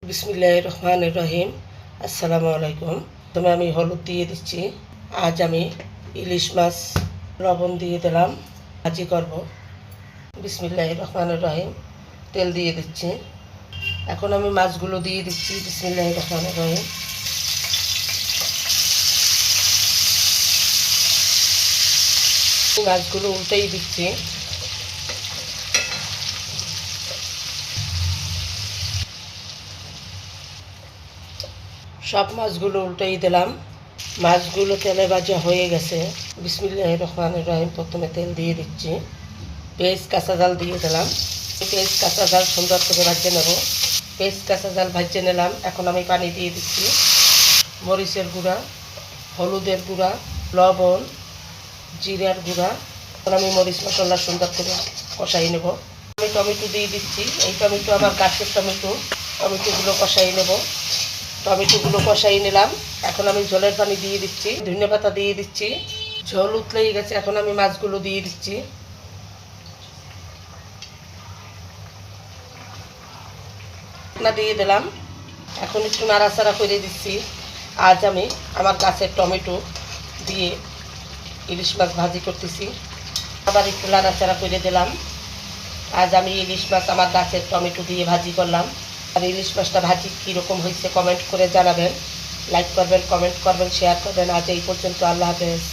বিসমিল্লাহির রহমানির রহিম। আসসালামু আলাইকুম। প্রথমে আমি হলুদ দিয়ে দিচ্ছি। আজ আমি ইলিশ মাছ লবণ দিয়ে দিলাম, ভাজি করব। বিসমিল্লাহির রহমানির রহিম। তেল দিয়ে দিচ্ছি। এখন আমি মাছগুলো দিয়ে দিচ্ছি। বিসমিল্লাহির রহমানির রহিম। মাছগুলো উল্টেই দিচ্ছি। সব মাছগুলো উল্টেই দিলাম। মাছগুলো তেলে ভাজা হয়ে গেছে। বিসমিল্লাহির রহমানির রহিম। প্রথমে তেল দিয়ে দিচ্ছি। পেঁয়াজ কাঁচা জাল দিয়ে দিলাম। পেঁয়াজ কাঁচা জাল সুন্দর করে ভাজে নেব। পেঁয়াজ কাঁচা জাল ভাজে নিলাম। এখন আমি পানি দিয়ে দিচ্ছি। মরিচের গুঁড়া, হলুদের গুঁড়া, লবণ, জিরার গুঁড়া। এখন আমি মরিচ মশলা সুন্দর করে কষাই নেব। আমি টমেটো দিয়ে দিচ্ছি। এই টমেটো আমার গাছের টমেটো। টমেটোগুলো কষাই নেব। টমেটোগুলো কষাই নিলাম। এখন আমি ঝোলের পানি দিয়ে দিচ্ছি, ধনেপাতা দিয়ে দিচ্ছি। ঝোল উতলেই গেছে। এখন আমি মাছগুলো দিয়ে দিচ্ছি। না দিয়ে দিলাম। এখন একটু নাড়াচাড়া করে দিচ্ছি। আজ আমি আমার গাছের টমেটো দিয়ে ইলিশ মাছ ভাজি করতেছি। আবার একটু নাড়াচাড়া করে দিলাম। আজ আমি ইলিশ মাছ আমার গাছের টমেটো দিয়ে ভাজি করলাম। আর ইলিশ মাছটা ভাজি কীরকম হয়েছে কমেন্ট করে জানাবেন। লাইক করবেন, কমেন্ট করবেন, শেয়ার করবেন। আজ এই পর্যন্ত। আল্লাহ হাফেজ।